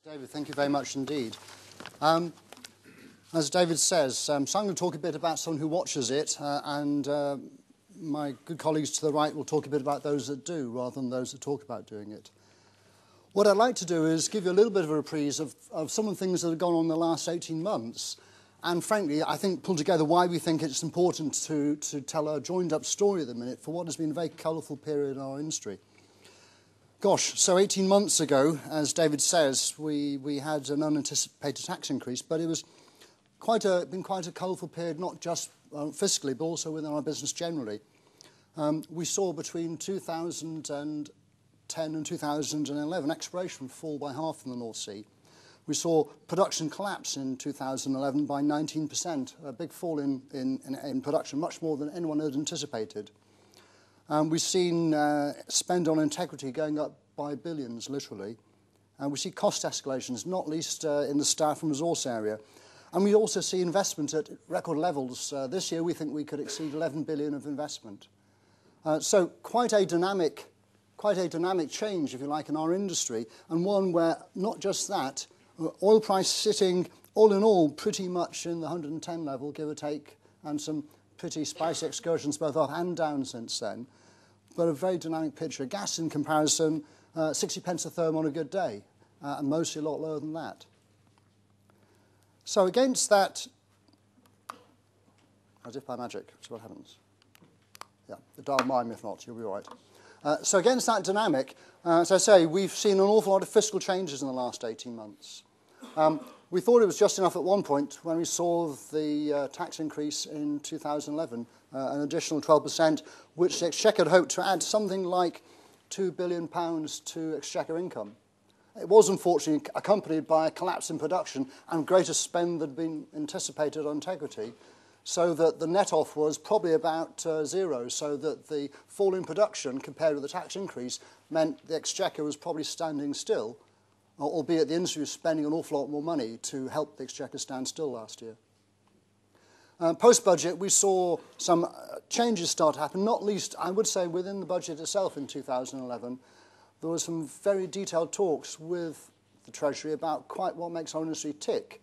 David, thank you very much indeed. As David says, so I'm going to talk a bit about someone who watches it, and my good colleagues to the right will talk a bit about those that do, rather than those that talk about doing it. What I'd like to do is give you a little bit of a reprise of some of the things that have gone on in the last 18 months, and frankly, I think pull together why we think it's important to tell a joined-up story at the minute for what has been a very colourful period in our industry. Gosh, so 18 months ago, as David says, we had an unanticipated tax increase, but it was been quite a colourful period, not just fiscally, but also within our business generally. We saw between 2010 and 2011 exploration fall by half in the North Sea. We saw production collapse in 2011 by 19%, a big fall in production, much more than anyone had anticipated. We've seen spend on integrity going up by billions, literally. We see cost escalations, not least in the staff and resource area. And we also see investment at record levels. This year, we think we could exceed 11 billion of investment. So quite a dynamic change, if you like, in our industry, and one where not just that, oil price sitting all in all pretty much in the 110 level, give or take, and some pretty spicy excursions both up and down since then, but a very dynamic picture. Gas in comparison, 60 pence a therm on a good day, and mostly a lot lower than that. So against that, as if by magic, see what happens. Yeah, the dial mine, if not, you'll be all right. So against that dynamic, as I say, we've seen an awful lot of fiscal changes in the last 18 months. We thought it was just enough at one point when we saw the tax increase in 2011, an additional 12%, which the Exchequer had hoped to add something like £2 billion to Exchequer income. It was unfortunately accompanied by a collapse in production and greater spend than had been anticipated on integrity, so that the net-off was probably about zero, so that the fall in production compared with the tax increase meant the Exchequer was probably standing still, albeit the industry was spending an awful lot more money to help the Exchequer stand still last year. Post-budget, we saw some changes start to happen, not least, I would say, within the budget itself in 2011. There were some very detailed talks with the Treasury about quite what makes our industry tick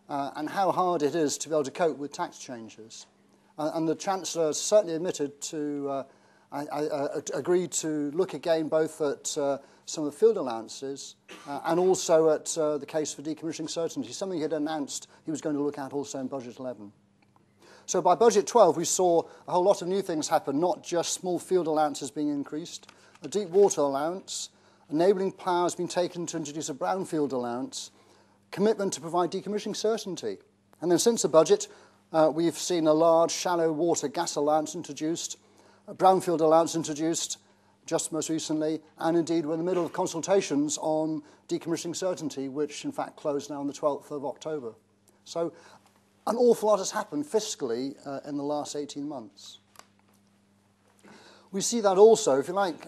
and how hard it is to be able to cope with tax changes. And the Chancellor certainly admitted to, agreed to look again both at some of the field allowances and also at the case for decommissioning certainty, something he had announced he was going to look at also in Budget 11. So by Budget 12, we saw a whole lot of new things happen, not just small field allowances being increased, a deep water allowance, enabling powers being taken to introduce a brownfield allowance, commitment to provide decommissioning certainty. And then since the budget, we've seen a large shallow water gas allowance introduced, a brownfield allowance introduced just most recently, and indeed we're in the middle of consultations on decommissioning certainty, which in fact closed now on the 12th of October. So an awful lot has happened fiscally in the last 18 months. We see that also, if you like,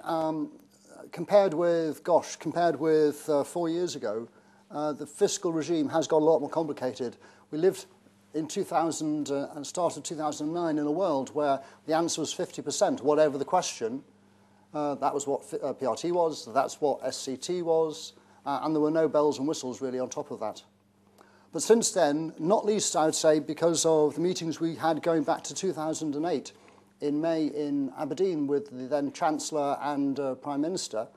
compared with 4 years ago, the fiscal regime has got a lot more complicated. We lived in 2000 and started 2009 in a world where the answer was 50%, whatever the question. That was what PRT was, that's what SCT was, and there were no bells and whistles really on top of that. But since then, not least I would say because of the meetings we had going back to 2008, in May in Aberdeen with the then Chancellor and Prime Minister,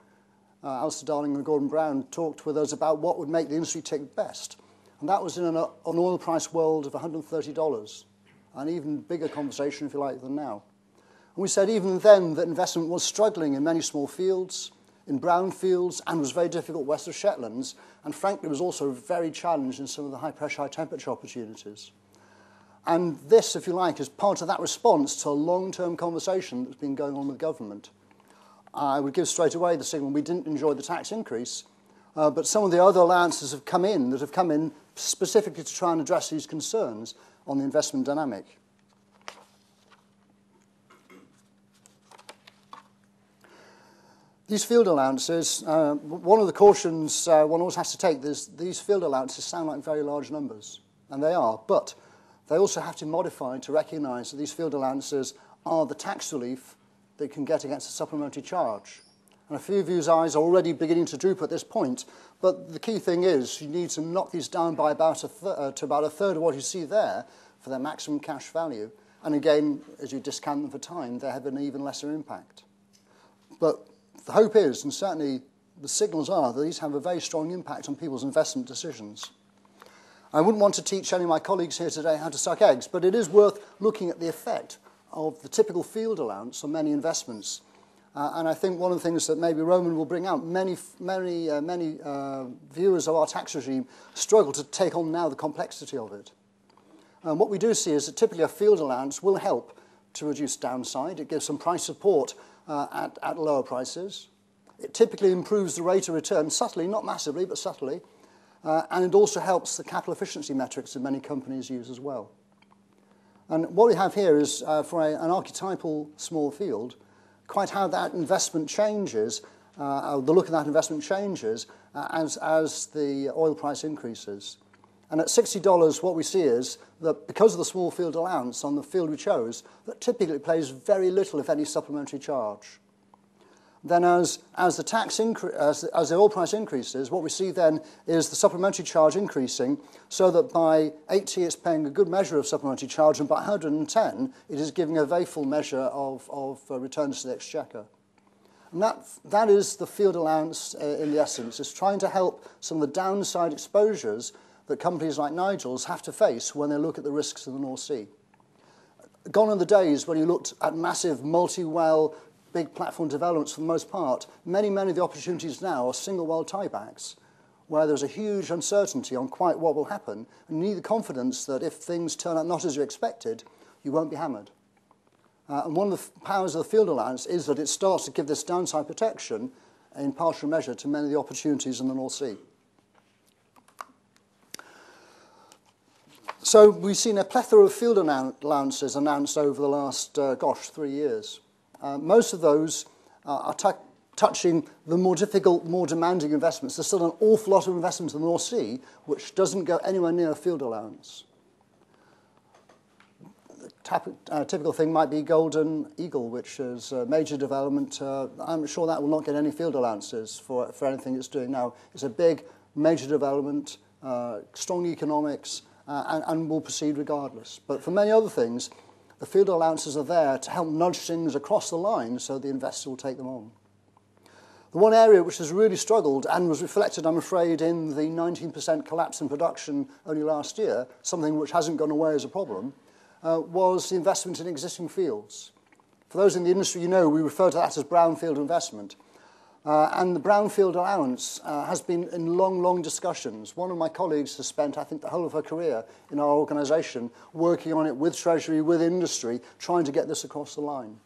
Alistair Darling and Gordon Brown talked with us about what would make the industry tick best. And that was in an oil price world of $130, an even bigger conversation, if you like, than now. And we said even then that investment was struggling in many small fields, in brownfields, and was very difficult west of Shetlands, and frankly was also very challenged in some of the high-pressure, high-temperature opportunities. And this, if you like, is part of that response to a long-term conversation that's been going on with government. I would give straight away the signal we didn't enjoy the tax increase, but some of the other allowances have come in specifically to try and address these concerns on the investment dynamic. These field allowances, one of the cautions one always has to take is these field allowances sound like very large numbers, and they are, but they also have to be modified to recognise that these field allowances are the tax relief they can get against a supplementary charge. And a few of you's eyes are already beginning to droop at this point. But the key thing is you need to knock these down by about to about a third of what you see there for their maximum cash value. And again, as you discount them for time, they have an even lesser impact. But the hope is, and certainly the signals are, that these have a very strong impact on people's investment decisions. I wouldn't want to teach any of my colleagues here today how to suck eggs, but it is worth looking at the effect of the typical field allowance on many investments. And I think one of the things that maybe Roman will bring out, many viewers of our tax regime struggle to take on now the complexity of it. What we do see is that typically a field allowance will help to reduce downside. It gives some price support at lower prices. It typically improves the rate of return, subtly, not massively, but subtly. And it also helps the capital efficiency metrics that many companies use as well. And what we have here is, for an archetypal small field, quite how that investment changes, the look of that investment changes as the oil price increases. And at $60, what we see is that because of the small field allowance on the field we chose, that typically it pays very little, if any, supplementary charge. Then as the oil price increases, what we see then is the supplementary charge increasing, so that by 80 it's paying a good measure of supplementary charge, and by 110 it is giving a very full measure of returns to the exchequer. And that is the field allowance in the essence. It's trying to help some of the downside exposures that companies like Nigel's have to face when they look at the risks in the North Sea. Gone are the days when you looked at massive multi-well big platform developments for the most part. Many of the opportunities now are single well tiebacks, where there's a huge uncertainty on quite what will happen, and you need the confidence that if things turn out not as you expected, you won't be hammered. And one of the powers of the field allowance is that it starts to give this downside protection in partial measure to many of the opportunities in the North Sea. So we've seen a plethora of field allowances announced over the last, 3 years. Most of those are touching the more difficult, more demanding investments. There's still an awful lot of investment in the North Sea which doesn't go anywhere near a field allowance. The typical thing might be Golden Eagle, which is a major development. I'm sure that will not get any field allowances for anything it's doing now. It's a big, major development, strong economics, and will proceed regardless. But for many other things, the field allowances are there to help nudge things across the line so the investor will take them on. The one area which has really struggled and was reflected, I'm afraid, in the 19% collapse in production only last year, something which hasn't gone away as a problem, was the investment in existing fields. For those in the industry, you know, we refer to that as Brownfield Investment. And the Brownfield Allowance has been in long discussions. One of my colleagues has spent, I think, the whole of her career in our organisation working on it with Treasury, with industry, trying to get this across the line.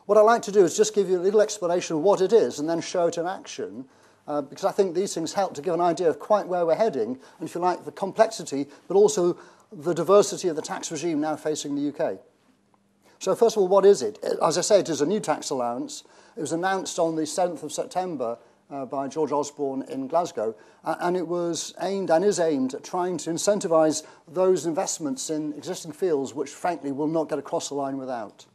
What I'd like to do is just give you a little explanation of what it is and then show it in action, because I think these things help to give an idea of quite where we're heading, and if you like, the complexity, but also the diversity of the tax regime now facing the UK. So first of all, what is it? As I say, it is a new tax allowance. It was announced on the 7th of September by George Osborne in Glasgow, and it was aimed and is aimed at trying to incentivise those investments in existing fields which, frankly, will not get across the line without.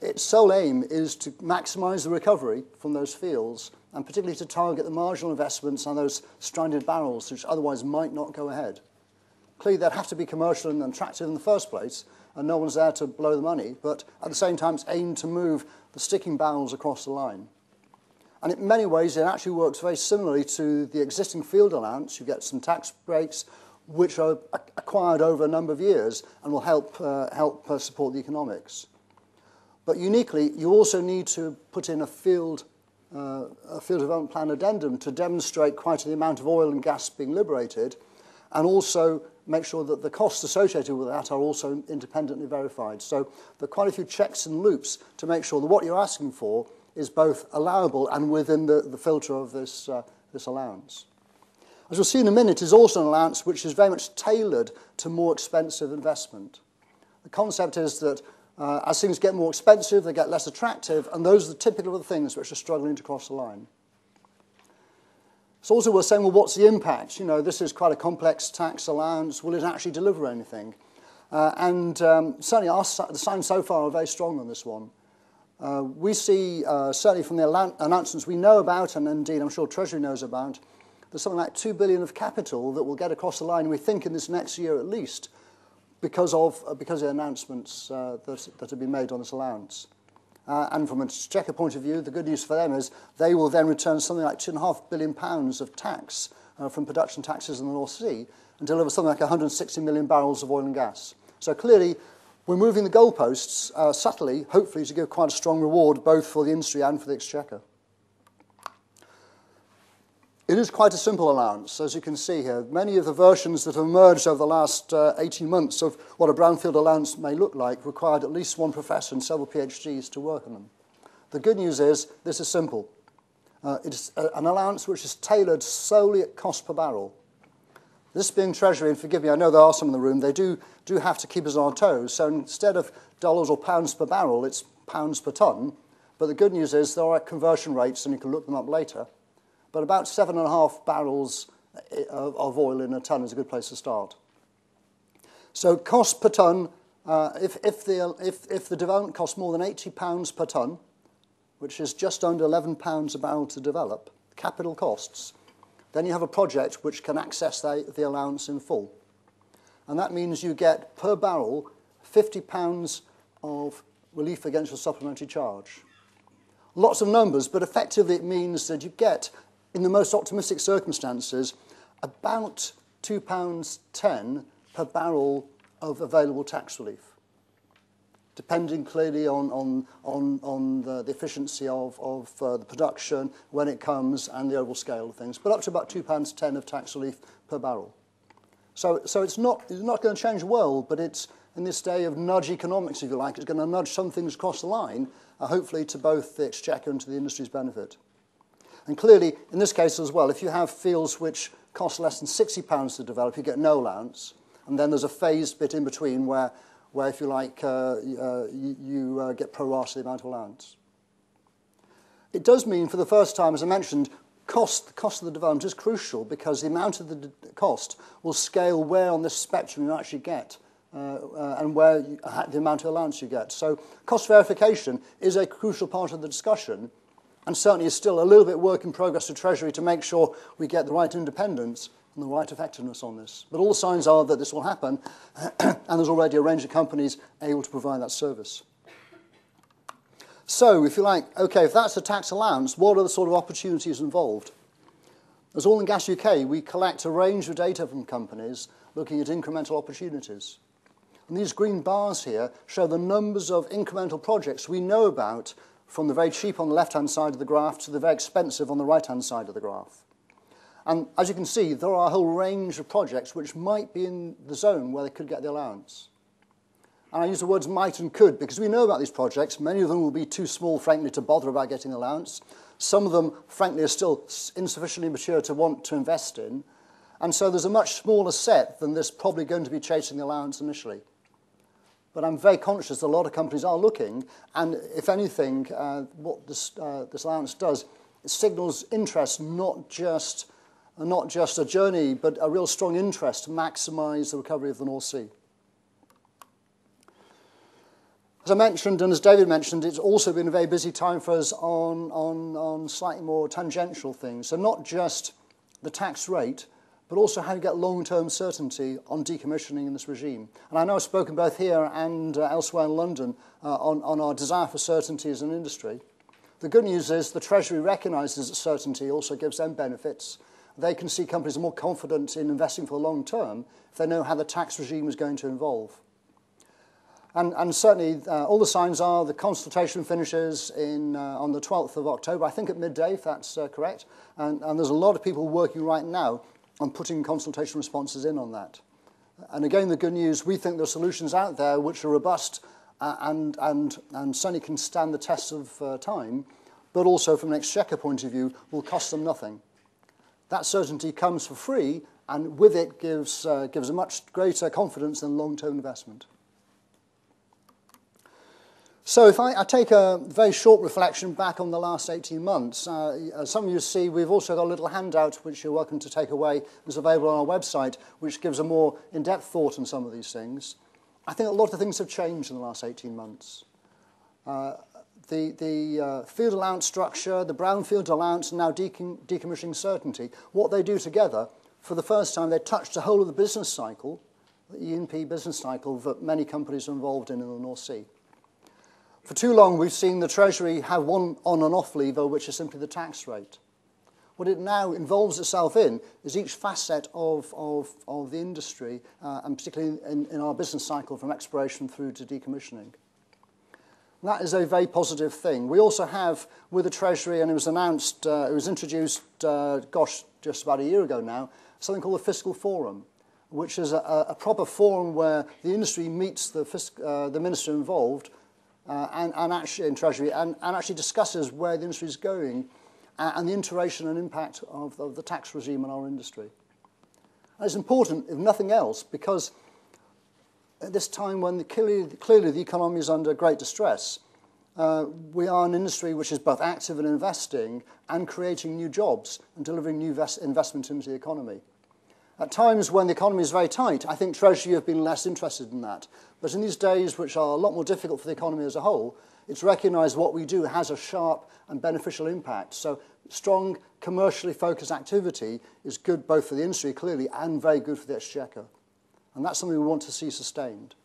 Its sole aim is to maximise the recovery from those fields, and particularly to target the marginal investments on those stranded barrels which otherwise might not go ahead. Clearly, they'd have to be commercial and attractive in the first place, and no one's there to blow the money, but at the same time, it's aimed to move the sticking barrels across the line. And in many ways, it actually works very similarly to the existing field allowance. You get some tax breaks, which are acquired over a number of years and will help support the economics. But uniquely, you also need to put in a field development plan addendum to demonstrate quite the amount of oil and gas being liberated, and also make sure that the costs associated with that are also independently verified. So there are quite a few checks and loops to make sure that what you're asking for is both allowable and within the filter of this allowance. As we'll see in a minute, is also an allowance which is very much tailored to more expensive investment. The concept is that as things get more expensive, they get less attractive, and those are the typical of the things which are struggling to cross the line. So also we're saying, well, what's the impact? You know, this is quite a complex tax allowance. Will it actually deliver anything? Certainly the signs so far are very strong on this one. We see, certainly from the announcements we know about, and indeed I'm sure Treasury knows about, there's something like $2 billion of capital that will get across the line, we think, in this next year at least, because of the announcements that have been made on this allowance. And from a Exchequer point of view, the good news for them is they will then return something like £2.5 billion of tax from production taxes in the North Sea and deliver something like 160 million barrels of oil and gas. So clearly, we're moving the goalposts subtly, hopefully to give quite a strong reward both for the industry and for the Exchequer. It is quite a simple allowance, as you can see here. Many of the versions that have emerged over the last 18 months of what a brownfield allowance may look like required at least one professor and several PhDs to work on them. The good news is this is simple. It's an allowance which is tailored solely at cost per barrel. This being Treasury, and forgive me, I know there are some in the room, they do have to keep us on our toes. So instead of dollars or pounds per barrel, it's pounds per tonne. But the good news is there are conversion rates, and you can look them up later. But about 7.5 barrels of oil in a tonne is a good place to start. So cost per tonne, if the development costs more than £80 per tonne, which is just under £11 a barrel to develop, capital costs, then you have a project which can access the allowance in full. And that means you get, per barrel, £50 of relief against your supplementary charge. Lots of numbers, but effectively it means that you get, in the most optimistic circumstances, about £2.10 per barrel of available tax relief, depending clearly on the efficiency of the production, when it comes, and the overall scale of things, but up to about £2.10 of tax relief per barrel. So it's not going to change the world, but it's, in this day of nudge economics, if you like, it's going to nudge some things across the line, hopefully to both the Exchequer and to the industry's benefit. And clearly, in this case as well, if you have fields which cost less than £60 to develop, you get no allowance. And then there's a phased bit in between where if you like, you get pro rata the amount of allowance. It does mean, for the first time, as I mentioned, the cost of the development is crucial because the amount of the cost will scale where on this spectrum you actually get and where the amount of allowance you get. So cost verification is a crucial part of the discussion, and certainly is still a little bit work in progress for Treasury to make sure we get the right independence and the right effectiveness on this. But all signs are that this will happen, and there's already a range of companies able to provide that service. So, if you like, okay, if that's a tax allowance, what are the sort of opportunities involved? As Oil and Gas UK, we collect a range of data from companies looking at incremental opportunities. And these green bars here show the numbers of incremental projects we know about, from the very cheap on the left-hand side of the graph to the very expensive on the right-hand side of the graph. And as you can see, there are a whole range of projects which might be in the zone where they could get the allowance. And I use the words might and could because we know about these projects. Many of them will be too small, frankly, to bother about getting the allowance. Some of them, frankly, are still insufficiently mature to want to invest in. And so there's a much smaller set than this probably going to be chasing the allowance initially. But I'm very conscious that a lot of companies are looking, and if anything, what this allowance does, it signals interest, not just a journey, but a real strong interest to maximise the recovery of the North Sea. As I mentioned, and as David mentioned, it's also been a very busy time for us on slightly more tangential things. So not just the tax rate, but also how to get long-term certainty on decommissioning in this regime. And I know I've spoken both here and elsewhere in London on our desire for certainty as an industry. The good news is the Treasury recognises that certainty also gives them benefits. They can see companies are more confident in investing for the long term if they know how the tax regime is going to evolve. And certainly, all the signs are the consultation finishes on the 12th of October, I think at midday, if that's correct. And there's a lot of people working right now on putting consultation responses in on that. And again, the good news, we think there are solutions out there which are robust and certainly can stand the test of time, but also from an Exchequer point of view, will cost them nothing. That certainty comes for free, and with it gives a much greater confidence in long-term investment. So if I take a very short reflection back on the last 18 months, as some of you see, we've also got a little handout which you're welcome to take away. It's available on our website, which gives a more in-depth thought on some of these things. I think a lot of things have changed in the last 18 months. The the field allowance structure, the Brownfield Allowance, and now decommissioning certainty, what they do together, for the first time, they touch the whole of the business cycle, the E&P business cycle that many companies are involved in the North Sea. For too long, we've seen the Treasury have one on and off lever, which is simply the tax rate. What it now involves itself in is each facet of the industry, and particularly in our business cycle from exploration through to decommissioning. And that is a very positive thing. We also have, with the Treasury, and it was announced, it was introduced, just about a year ago now, something called the Fiscal Forum, which is a proper forum where the industry meets the minister involved and actually in Treasury and actually discusses where the industry is going and the iteration and impact of the tax regime on our industry. And it's important, if nothing else, because at this time when clearly the economy is under great distress, we are an industry which is both active in investing and creating new jobs and delivering new investment into the economy. At times when the economy is very tight, I think Treasury have been less interested in that. But in these days, which are a lot more difficult for the economy as a whole, it's recognised what we do has a sharp and beneficial impact. So strong, commercially focused activity is good both for the industry, clearly, and very good for the Exchequer. And that's something we want to see sustained.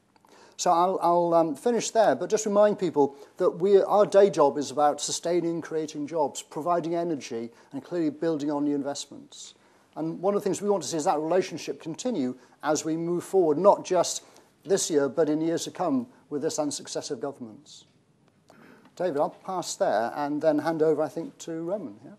So I'll finish there, but just remind people that our day job is about sustaining, creating jobs, providing energy, and clearly building on new investments. And one of the things we want to see is that relationship continue as we move forward, not just this year, but in years to come with this and successive governments. David, I'll pass there and then hand over, I think, to Roman. Yeah?